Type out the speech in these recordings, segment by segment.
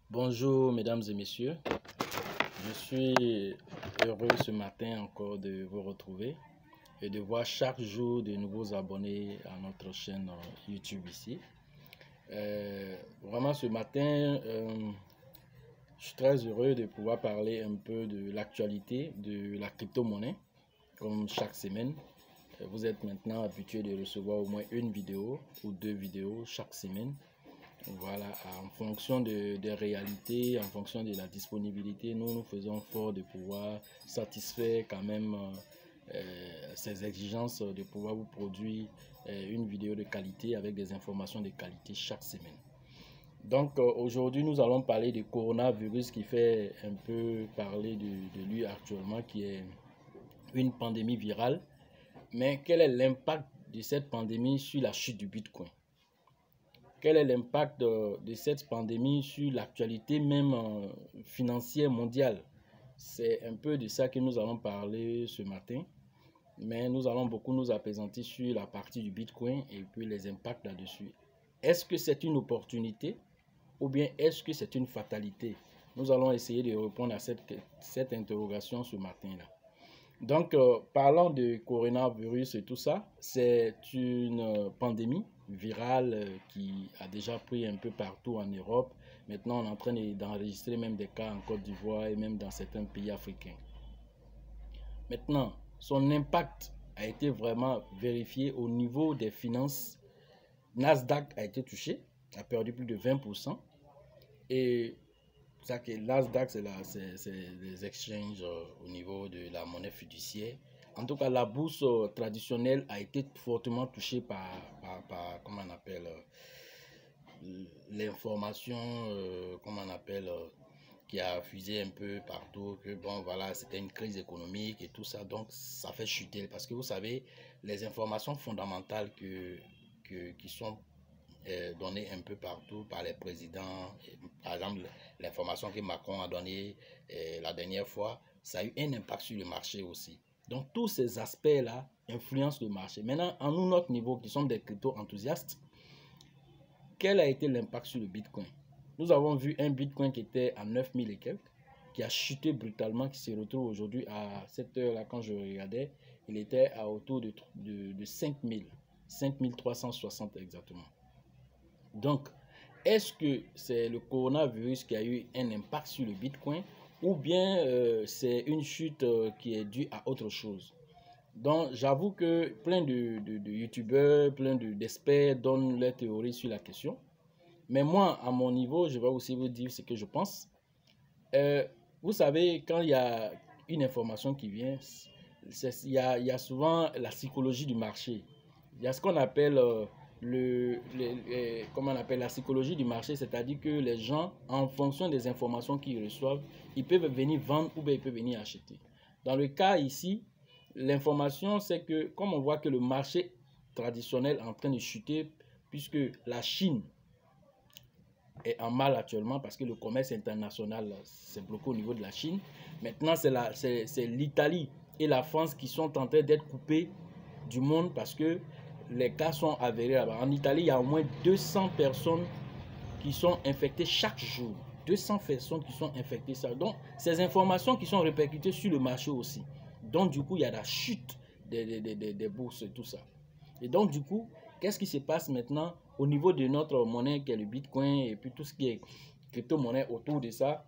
Bonjour mesdames et messieurs, je suis heureux ce matin encore de vous retrouver et de voir chaque jour de nouveaux abonnés à notre chaîne YouTube ici. Vraiment ce matin, je suis très heureux de pouvoir parler un peu de l'actualité de la crypto-monnaie comme chaque semaine. Vous êtes maintenant habitué de recevoir au moins une vidéo ou deux vidéos chaque semaine. Voilà, en fonction des réalités, en fonction de la disponibilité, nous faisons fort de pouvoir satisfaire quand même ces exigences de pouvoir vous produire une vidéo de qualité avec des informations de qualité chaque semaine. Donc aujourd'hui, nous allons parler du coronavirus qui fait un peu parler de lui actuellement, qui est une pandémie virale. Mais quel est l'impact de cette pandémie sur la chute du Bitcoin? Quel est l'impact de cette pandémie sur l'actualité même financière mondiale? C'est un peu de ça que nous allons parler ce matin. Mais nous allons beaucoup nous appesantir sur la partie du Bitcoin et puis les impacts là-dessus. Est-ce que c'est une opportunité ou bien est-ce que c'est une fatalité? Nous allons essayer de répondre à cette interrogation ce matin-là. Donc, parlant de coronavirus et tout ça, c'est une pandémie virale qui a déjà pris un peu partout en Europe. Maintenant, on est en train d'enregistrer même des cas en Côte d'Ivoire et même dans certains pays africains. Maintenant, son impact a été vraiment vérifié au niveau des finances. Nasdaq a été touché, a perdu plus de 20%. Et ça que Nasdaq, c'est les exchanges au niveau de la monnaie fiduciaire. En tout cas, la bourse traditionnelle a été fortement touchée par comment on appelle, l'information, comment on appelle, qui a fusé un peu partout, que bon, voilà, c'était une crise économique et tout ça. Donc, ça fait chuter. Parce que vous savez, les informations fondamentales qui sont donné un peu partout par les présidents. Par exemple, l'information que Macron a donnée la dernière fois, ça a eu un impact sur le marché aussi. Donc, tous ces aspects-là influencent le marché. Maintenant, à nous, notre niveau, qui sommes des crypto-enthousiastes, quel a été l'impact sur le Bitcoin? Nous avons vu un Bitcoin qui était à 9000 et quelques, qui a chuté brutalement, qui se retrouve aujourd'hui à cette heure-là, quand je regardais, il était à autour de 5000, 5360 exactement. Donc, est-ce que c'est le coronavirus qui a eu un impact sur le Bitcoin ou bien c'est une chute qui est due à autre chose? Donc, j'avoue que plein de youtubeurs, plein d'experts donnent leurs théories sur la question. Mais moi, à mon niveau, je vais aussi vous dire ce que je pense. Vous savez, quand il y a une information qui vient, il y a souvent la psychologie du marché. Il y a ce qu'on appelle comment on appelle la psychologie du marché, c'est-à-dire que les gens, en fonction des informations qu'ils reçoivent, ils peuvent venir vendre ou bien ils peuvent venir acheter. Dans le cas ici, l'information, c'est que comme on voit que le marché traditionnel est en train de chuter, puisque la Chine est en mal actuellement parce que le commerce international s'est bloqué au niveau de la Chine. Maintenant, c'est l'Italie et la France qui sont en train d'être coupés du monde parce que les cas sont avérés là-bas. En Italie, il y a au moins 200 personnes qui sont infectées chaque jour. 200 personnes qui sont infectées. Donc, ces informations qui sont répercutées sur le marché aussi. Donc, du coup, il y a la chute des bourses et tout ça. Et donc, du coup, qu'est-ce qui se passe maintenant au niveau de notre monnaie qui est le Bitcoin et puis tout ce qui est crypto-monnaie autour de ça?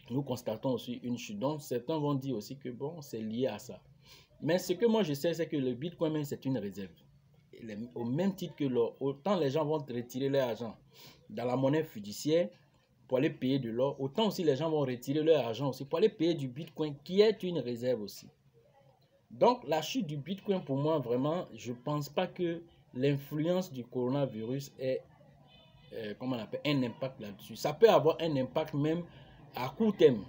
Nous constatons aussi une chute. Donc, certains vont dire aussi que bon, c'est lié à ça. Mais ce que moi je sais, c'est que le Bitcoin même, c'est une réserve. Au même titre que l'or, autant les gens vont retirer leur argent dans la monnaie fiduciaire pour aller payer de l'or, autant aussi les gens vont retirer leur argent aussi pour aller payer du Bitcoin qui est une réserve aussi. Donc, la chute du Bitcoin, pour moi, vraiment, je ne pense pas que l'influence du coronavirus ait comment on appelle, un impact là-dessus. Ça peut avoir un impact même à court terme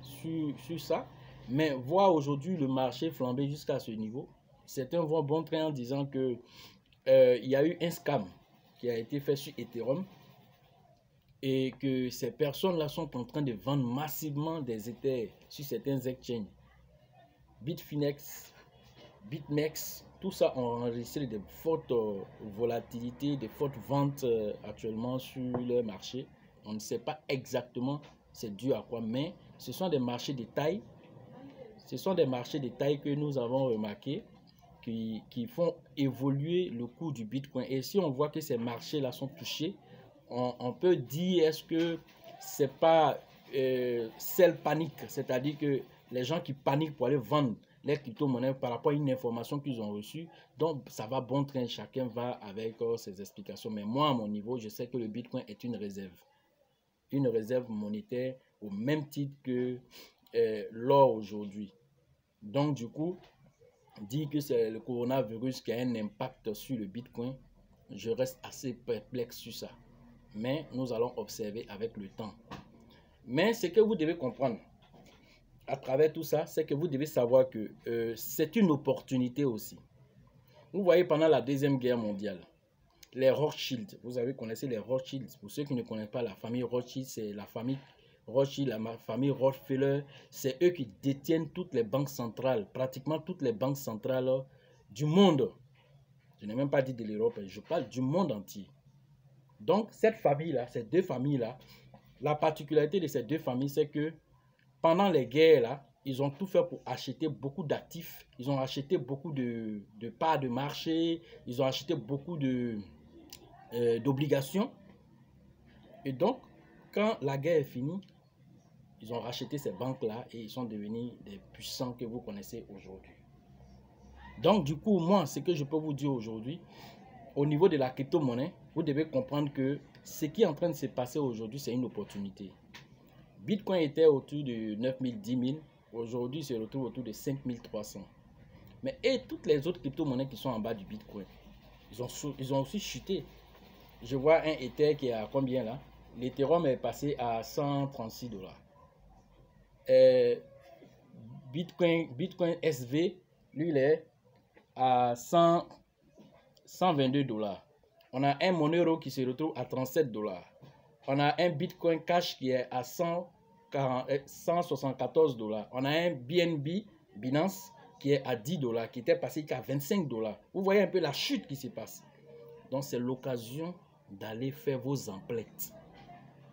sur ça, mais voir aujourd'hui le marché flamber jusqu'à ce niveau, certains vont bon train en disant que il y a eu un scam qui a été fait sur Ethereum et que ces personnes-là sont en train de vendre massivement des Ethers sur certains exchanges. Bitfinex, BitMEX, tout ça ont enregistré de fortes volatilités, de fortes ventes actuellement sur le marché. On ne sait pas exactement c'est dû à quoi? Mais ce sont des marchés de taille. Ce sont des marchés de taille que nous avons remarqué qui font évoluer le cours du Bitcoin. Et si on voit que ces marchés-là sont touchés, on peut dire, est-ce que c'est pas sell panique, c'est-à-dire que les gens qui paniquent pour aller vendre les crypto-monnaies par rapport à une information qu'ils ont reçue. Donc, ça va bon train, chacun va avec ses explications. Mais moi, à mon niveau, je sais que le Bitcoin est une réserve monétaire au même titre que l'or aujourd'hui. Donc, du coup, dire que c'est le coronavirus qui a un impact sur le Bitcoin, je reste assez perplexe sur ça. Mais nous allons observer avec le temps. Mais ce que vous devez comprendre à travers tout ça, c'est que vous devez savoir que c'est une opportunité aussi. Vous voyez, pendant la Deuxième Guerre mondiale, les Rothschild, vous avez connaissez les Rothschild. Pour ceux qui ne connaissent pas la famille Rothschild, c'est la famille Rothschild, la famille Rockefeller, c'est eux qui détiennent toutes les banques centrales, pratiquement toutes les banques centrales du monde. Je n'ai même pas dit de l'Europe, je parle du monde entier. Donc, cette famille-là, ces deux familles-là, la particularité de ces deux familles, c'est que pendant les guerres, là, ils ont tout fait pour acheter beaucoup d'actifs. Ils ont acheté beaucoup de parts de marché. Ils ont acheté beaucoup d'obligations. Et donc, quand la guerre est finie, ils ont racheté ces banques-là et ils sont devenus des puissants que vous connaissez aujourd'hui. Donc, du coup, moi, ce que je peux vous dire aujourd'hui, au niveau de la crypto-monnaie, vous devez comprendre que ce qui est en train de se passer aujourd'hui, c'est une opportunité. Bitcoin était autour de 9 000, 10 000. Aujourd'hui, il se retrouve autour de 5 300. Mais et toutes les autres crypto-monnaies qui sont en bas du Bitcoin, ils ont aussi chuté. Je vois un Ether qui est à combien là? L'Ethereum est passé à 136 $. Bitcoin SV, lui, il est à 122 $. On a un Monero qui se retrouve à 37 $. On a un Bitcoin Cash qui est à 174 $. On a un BNB, Binance, qui est à 10 $, qui était passé qu'à 25 $. Vous voyez un peu la chute qui se passe. Donc, c'est l'occasion d'aller faire vos emplettes.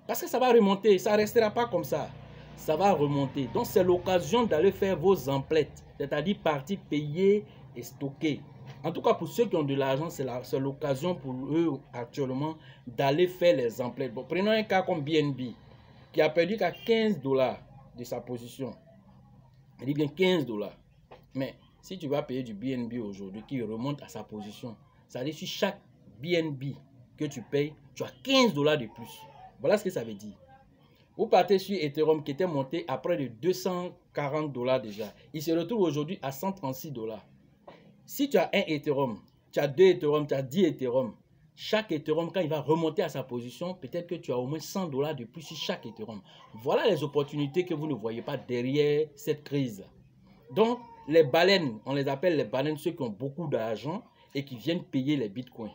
Parce que ça va remonter, ça ne restera pas comme ça. Ça va remonter. Donc, c'est l'occasion d'aller faire vos emplettes. C'est-à-dire partir payer et stocker. En tout cas, pour ceux qui ont de l'argent, c'est l'occasion pour eux actuellement d'aller faire les emplettes. Bon, prenons un cas comme BNB, qui a perdu qu'à 15 $ de sa position. Il dit bien 15 $. Mais si tu vas payer du BNB aujourd'hui qui remonte à sa position, ça veut dire sur chaque BNB que tu payes, tu as 15 $ de plus. Voilà ce que ça veut dire. Vous partez sur Ethereum qui était monté à près de 240 $ déjà. Il se retrouve aujourd'hui à 136 $. Si tu as un Ethereum, tu as 2 Ethereum, tu as 10 Ethereum, chaque Ethereum, quand il va remonter à sa position, peut-être que tu as au moins 100 $ de plus sur chaque Ethereum. Voilà les opportunités que vous ne voyez pas derrière cette crise. Donc, les baleines, on les appelle les baleines, ceux qui ont beaucoup d'argent et qui viennent payer les bitcoins.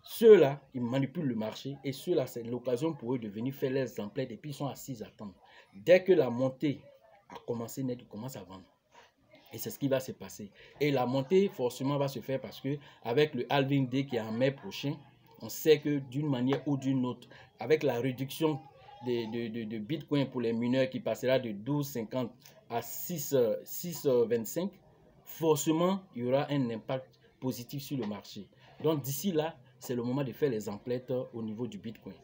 Ceux-là, ils manipulent le marché et ceux-là, c'est l'occasion pour eux de venir faire leurs emplettes et puis ils sont assis à attendre. Dès que la montée a commencé, ils commencent à vendre. Et c'est ce qui va se passer. Et la montée, forcément, va se faire parce que avec le halving day qui est en mai prochain, on sait que d'une manière ou d'une autre, avec la réduction de Bitcoin pour les mineurs qui passera de 12,50 à 6,25, forcément, il y aura un impact positif sur le marché. Donc, d'ici là, c'est le moment de faire les emplettes au niveau du Bitcoin.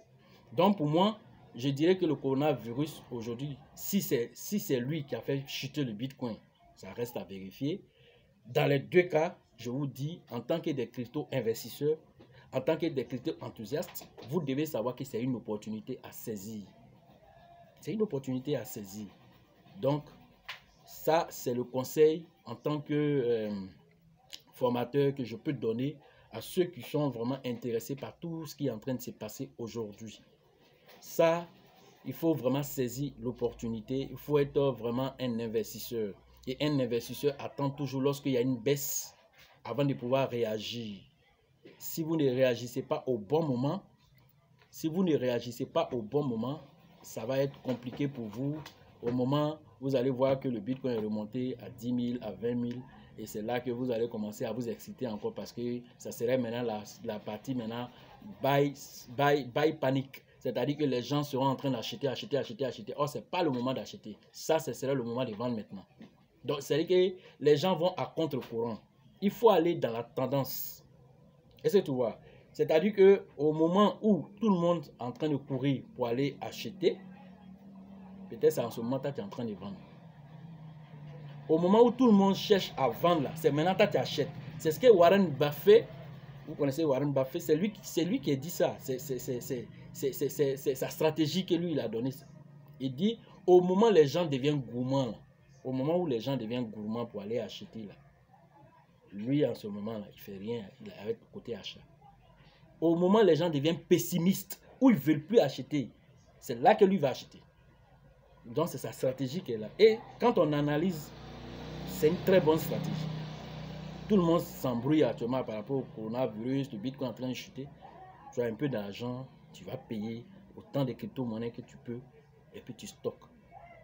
Donc, pour moi, je dirais que le coronavirus, aujourd'hui, si c'est lui qui a fait chuter le Bitcoin, ça reste à vérifier. Dans les deux cas, je vous dis, en tant que des crypto-investisseurs, en tant que des crypto-enthousiastes, vous devez savoir que c'est une opportunité à saisir. C'est une opportunité à saisir. Donc, ça, c'est le conseil en tant que formateur que je peux donner à ceux qui sont vraiment intéressés par tout ce qui est en train de se passer aujourd'hui. Ça, il faut vraiment saisir l'opportunité. Il faut être vraiment un investisseur. Et un investisseur attend toujours lorsqu'il y a une baisse avant de pouvoir réagir. Si vous ne réagissez pas au bon moment, ça va être compliqué pour vous. Au moment où vous allez voir que le Bitcoin est remonté à 10 000, à 20 000, et c'est là que vous allez commencer à vous exciter encore parce que ça serait maintenant la partie maintenant buy panique. C'est-à-dire que les gens seront en train d'acheter, acheter. Or, ce n'est pas le moment d'acheter. Ça, ce sera le moment de vendre maintenant. Donc, c'est-à-dire que les gens vont à contre-courant. Il faut aller dans la tendance. Est-ce que tu vois? C'est-à-dire qu'au moment où tout le monde est en train de courir pour aller acheter, peut-être c'est en ce moment que tu es en train de vendre. Au moment où tout le monde cherche à vendre, là, c'est maintenant que tu achètes. C'est ce que Warren Buffett, vous connaissez Warren Buffett, c'est lui qui a dit ça. C'est sa stratégie que lui il a donnée. Il dit, au moment où les gens deviennent gourmands, là, au moment où les gens deviennent gourmands pour aller acheter, là, lui en ce moment-là, il ne fait rien avec le côté achat. Au moment où les gens deviennent pessimistes, où ils ne veulent plus acheter, c'est là que lui va acheter. Donc c'est sa stratégie qui est là. Et quand on analyse, c'est une très bonne stratégie. Tout le monde s'embrouille actuellement par rapport au coronavirus, le Bitcoin est en train de chuter. Tu as un peu d'argent, tu vas payer autant de crypto-monnaies que tu peux, et puis tu stockes.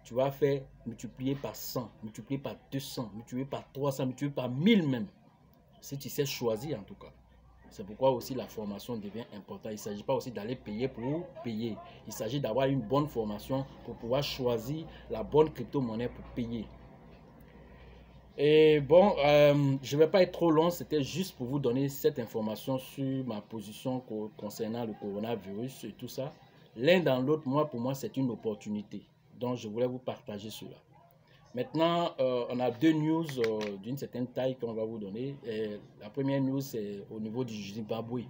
Tu vas faire multiplier par 100, multiplier par 200, multiplier par 300, multiplier par 1000 même. Si tu sais choisir en tout cas. C'est pourquoi aussi la formation devient importante. Il ne s'agit pas aussi d'aller payer pour payer. Il s'agit d'avoir une bonne formation pour pouvoir choisir la bonne crypto-monnaie pour payer. Et bon, je ne vais pas être trop long. C'était juste pour vous donner cette information sur ma position concernant le coronavirus et tout ça. L'un dans l'autre, pour moi, c'est une opportunité. Donc, je voulais vous partager cela. Maintenant, on a deux news d'une certaine taille qu'on va vous donner. Et la première news, c'est au niveau du Zimbabwe.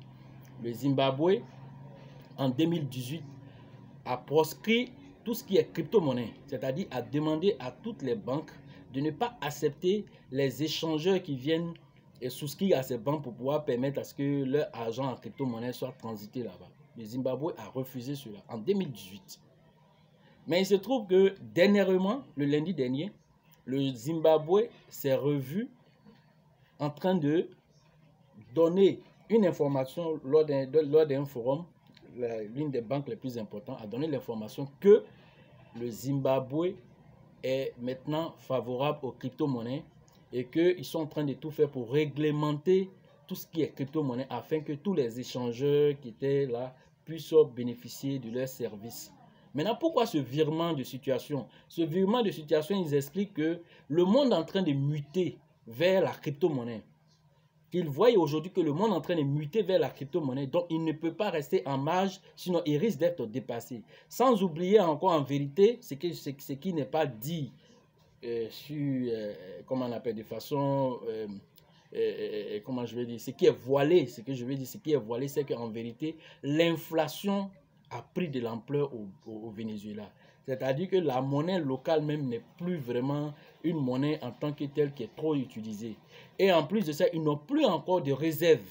Le Zimbabwe, en 2018, a proscrit tout ce qui est crypto-monnaie, c'est-à-dire a demandé à toutes les banques de ne pas accepter les échangeurs qui viennent et souscrire à ces banques pour pouvoir permettre à ce que leur argent en crypto-monnaie soit transité là-bas. Le Zimbabwe a refusé cela en 2018. Mais il se trouve que dernièrement, le lundi dernier, le Zimbabwe s'est revu en train de donner une information lors d'un forum. L'une des banques les plus importantes a donné l'information que le Zimbabwe est maintenant favorable aux crypto-monnaies et qu'ils sont en train de tout faire pour réglementer tout ce qui est crypto-monnaie afin que tous les échangeurs qui étaient là puissent bénéficier de leurs services. Maintenant, pourquoi ce virement de situation? Ce virement de situation, ils expliquent que le monde est en train de muter vers la crypto-monnaie. Ils voient aujourd'hui que le monde est en train de muter vers la crypto-monnaie, donc il ne peut pas rester en marge, sinon il risque d'être dépassé. Sans oublier encore en vérité ce qui n'est pas dit comment on appelle, de façon, comment je vais dire, ce qui est voilé, ce qui est voilé, c'est qu'en vérité, l'inflation a pris de l'ampleur au Venezuela. C'est-à-dire que la monnaie locale même n'est plus vraiment une monnaie en tant que telle qui est trop utilisée. Et en plus de ça, ils n'ont plus encore de réserves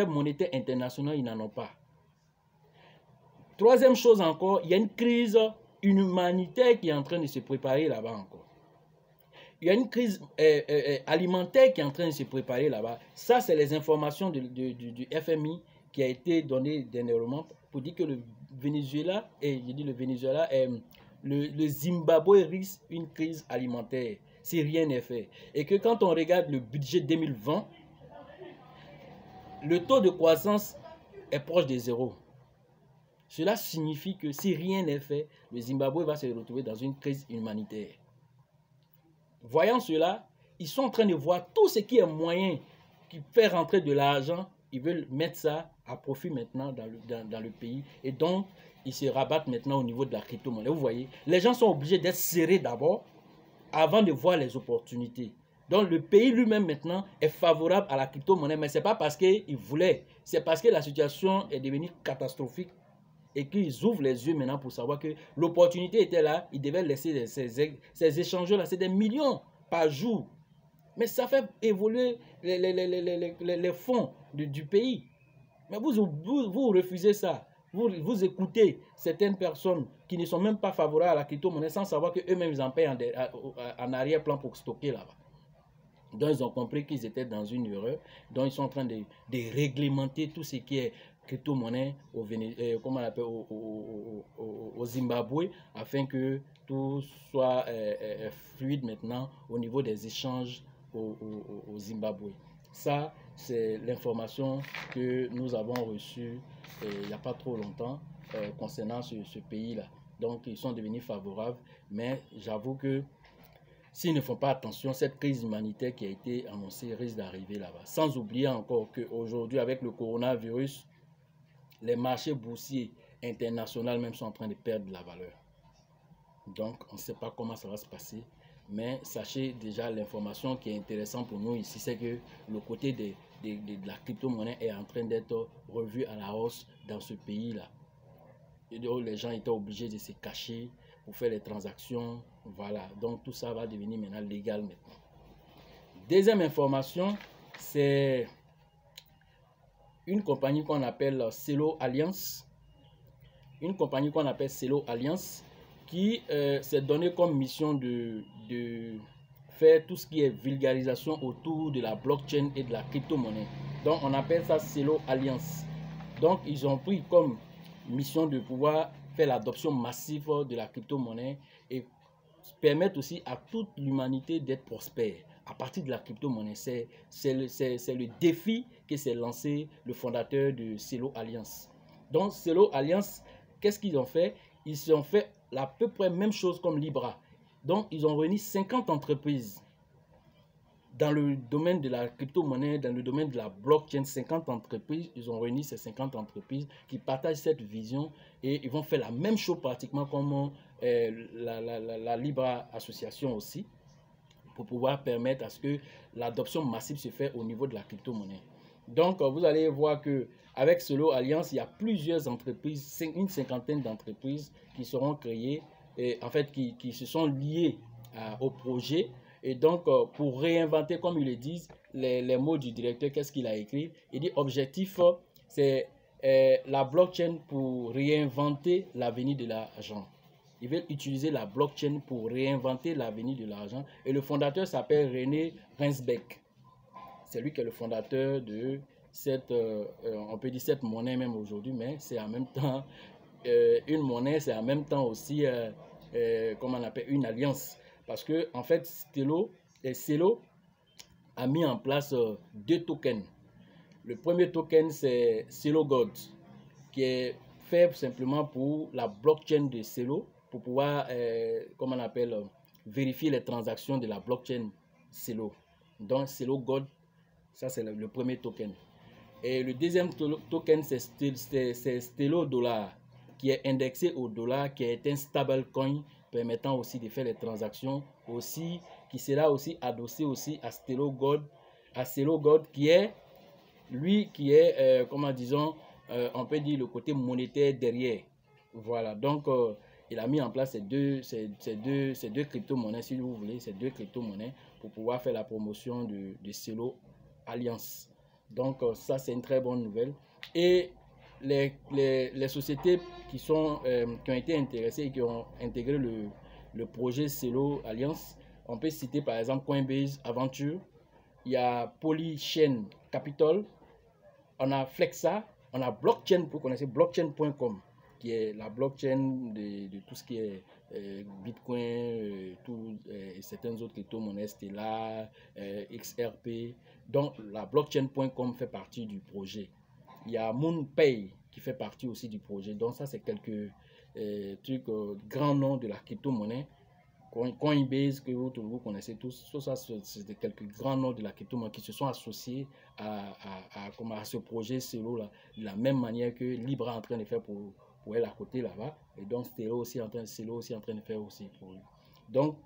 monétaires internationales, ils n'en ont pas. Troisième chose encore, il y a une crise humanitaire qui est en train de se préparer là-bas encore. Il y a une crise alimentaire qui est en train de se préparer là-bas. Ça, c'est les informations du FMI qui a été donné dernièrement pour dire que le Venezuela, le Zimbabwe risque une crise alimentaire si rien n'est fait. Et que quand on regarde le budget 2020, le taux de croissance est proche de zéro. Cela signifie que si rien n'est fait, le Zimbabwe va se retrouver dans une crise humanitaire. Voyant cela, ils sont en train de voir tout ce qui est moyen qui fait rentrer de l'argent. Ils veulent mettre ça à profit maintenant dans le pays. Et donc, ils se rabattent maintenant au niveau de la crypto-monnaie. Vous voyez, les gens sont obligés d'être serrés d'abord avant de voir les opportunités. Donc, le pays lui-même maintenant est favorable à la crypto-monnaie. Mais ce n'est pas parce qu'il voulait. C'est parce que la situation est devenue catastrophique et qu'ils ouvrent les yeux maintenant pour savoir que l'opportunité était là. Ils devaient laisser ces échanges-là. C'est des millions par jour. Mais ça fait évoluer les fonds du pays. Mais vous refusez ça. Vous écoutez certaines personnes qui ne sont même pas favorables à la crypto-monnaie sans savoir qu'eux-mêmes ils en payent en arrière-plan pour stocker là-bas. Donc ils ont compris qu'ils étaient dans une erreur. Donc ils sont en train de réglementer tout ce qui est crypto-monnaie au Zimbabwe afin que tout soit fluide maintenant au niveau des échanges au Zimbabwe. Ça, c'est l'information que nous avons reçue il n'y a pas trop longtemps. concernant ce pays-là. Donc, ils sont devenus favorables, mais j'avoue que s'ils ne font pas attention, cette crise humanitaire qui a été annoncée risque d'arriver là-bas. Sans oublier encore qu'aujourd'hui, avec le coronavirus, les marchés boursiers internationaux même sont en train de perdre de la valeur. Donc, on ne sait pas comment ça va se passer. Mais sachez déjà l'information qui est intéressante pour nous ici, c'est que le côté de la crypto-monnaie est en train d'être revu à la hausse dans ce pays-là. Les gens étaient obligés de se cacher pour faire les transactions. Voilà, donc tout ça va devenir maintenant légal maintenant. Deuxième information, c'est une compagnie qu'on appelle Celo Alliance. Une compagnie qu'on appelle Celo Alliance qui s'est donné comme mission de faire tout ce qui est vulgarisation autour de la blockchain et de la crypto-monnaie. Donc on appelle ça Celo Alliance. Donc ils ont pris comme mission de pouvoir faire l'adoption massive de la crypto-monnaie et permettre aussi à toute l'humanité d'être prospère à partir de la crypto-monnaie. C'est le défi que s'est lancé le fondateur de Celo Alliance. Donc Celo Alliance, qu'est-ce qu'ils ont fait? Ils ont fait à peu près même chose comme Libra. Donc ils ont réuni 50 entreprises dans le domaine de la crypto-monnaie, dans le domaine de la blockchain. 50 entreprises, ils ont réuni ces 50 entreprises qui partagent cette vision et ils vont faire la même chose pratiquement comme la Libra Association aussi, pour pouvoir permettre à ce que l'adoption massive se fait au niveau de la crypto-monnaie. Donc, vous allez voir que avec Celo Alliance, il y a plusieurs entreprises, une cinquantaine d'entreprises qui seront créées, et en fait, qui se sont liées au projet. Et donc, pour réinventer, comme ils le disent, les mots du directeur, qu'est-ce qu'il a écrit? Il dit, objectif, c'est la blockchain pour réinventer l'avenir de l'argent. Ils veulent utiliser la blockchain pour réinventer l'avenir de l'argent. Et le fondateur s'appelle René Rensbeck. C'est lui qui est le fondateur de cette, on peut dire cette monnaie même aujourd'hui, mais c'est en même temps une monnaie, c'est en même temps aussi, comment on appelle, une alliance. Parce que en fait, Celo a mis en place deux tokens. Le premier token, c'est Celo Gold, qui est fait simplement pour la blockchain de Celo, pour pouvoir, comment on appelle, vérifier les transactions de la blockchain Celo. Donc, Celo Gold, ça c'est le premier token. Et le deuxième token, c'est Stelo Dollar, qui est indexé au dollar, qui est un stablecoin permettant aussi de faire les transactions, aussi, qui sera aussi adossé aussi à Celo Gold, qui est, lui, qui est, comment disons, on peut dire le côté monétaire derrière. Voilà, donc il a mis en place ces deux crypto-monnaies, si vous voulez, ces deux crypto-monnaies pour pouvoir faire la promotion de Celo Alliance. Donc ça, c'est une très bonne nouvelle. Et les sociétés qui ont été intéressées et qui ont intégré le projet Celo Alliance, on peut citer par exemple Coinbase Aventure, il y a Polychain Capital, on a Flexa, on a Blockchain, vous connaissez blockchain.com, qui est la blockchain de tout ce qui est Bitcoin, et certaines autres crypto-monnaies, Stellar, XRP. Donc la blockchain.com fait partie du projet. Il y a MoonPay qui fait partie aussi du projet. Donc ça, c'est quelques trucs, grands noms de la crypto-monnaie. Coinbase, que vous connaissez tous, ça c'est quelques grands noms de la crypto-monnaie qui se sont associés à ce projet Celo là, de la même manière que Libra est en train de faire pour elle à côté là-bas. Et donc Celo aussi en train de faire aussi pour lui. Donc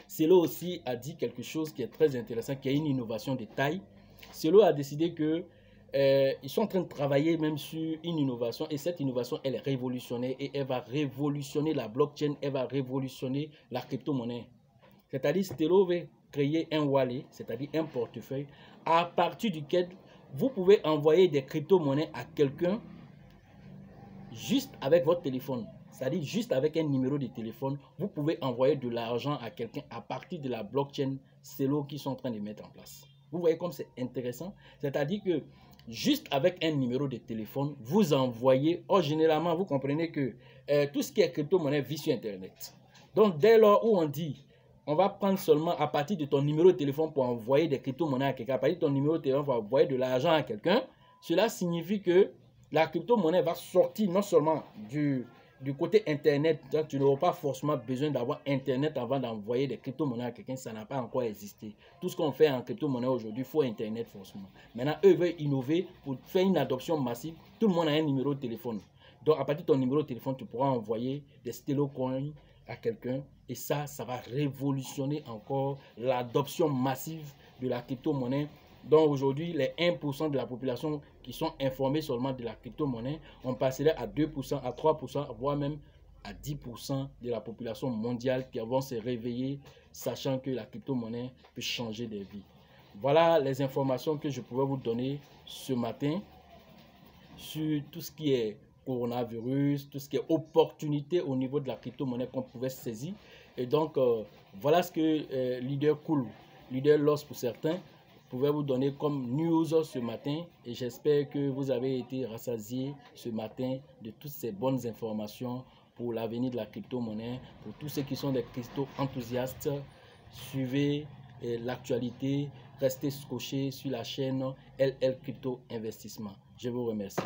Celo aussi a dit quelque chose qui est très intéressant, qui est une innovation de taille. Celo a décidé que ils sont en train de travailler même sur une innovation, et cette innovation, elle est révolutionnaire et elle va révolutionner la blockchain, elle va révolutionner la crypto-monnaie. C'est-à-dire, Celo va créer un wallet, c'est-à-dire un portefeuille, à partir duquel vous pouvez envoyer des crypto-monnaies à quelqu'un juste avec votre téléphone. C'est-à-dire, juste avec un numéro de téléphone, vous pouvez envoyer de l'argent à quelqu'un à partir de la blockchain Celo qu'ils sont en train de mettre en place. Vous voyez comme c'est intéressant. C'est-à-dire que juste avec un numéro de téléphone, vous envoyez, généralement, vous comprenez que tout ce qui est crypto-monnaie vit sur Internet. Donc, dès lors où on dit, on va prendre seulement à partir de ton numéro de téléphone pour envoyer des crypto-monnaies à quelqu'un, à partir de ton numéro de téléphone pour envoyer de l'argent à quelqu'un, cela signifie que la crypto-monnaie va sortir non seulement du côté Internet. Donc, tu n'auras pas forcément besoin d'avoir Internet avant d'envoyer des crypto-monnaies à quelqu'un. Ça n'a pas encore existé. Tout ce qu'on fait en crypto-monnaie aujourd'hui, il faut Internet forcément. Maintenant, eux veulent innover pour faire une adoption massive. Tout le monde a un numéro de téléphone. Donc, à partir de ton numéro de téléphone, tu pourras envoyer des stablecoins à quelqu'un. Et ça va révolutionner encore l'adoption massive de la crypto-monnaie. Donc aujourd'hui, les 1% de la population qui sont informés seulement de la crypto-monnaie, on passerait à 2%, à 3%, voire même à 10% de la population mondiale qui vont se réveiller, sachant que la crypto-monnaie peut changer des vies. Voilà les informations que je pouvais vous donner ce matin sur tout ce qui est coronavirus, tout ce qui est opportunité au niveau de la crypto-monnaie qu'on pouvait saisir. Et donc, voilà ce que Leader Cool, Leader Lost pour certains, pouvait vous donner comme news ce matin. Et j'espère que vous avez été rassasiés ce matin de toutes ces bonnes informations pour l'avenir de la crypto-monnaie. Pour tous ceux qui sont des crypto-enthousiastes, suivez l'actualité, restez scotchés sur la chaîne LL Crypto Investissement. Je vous remercie.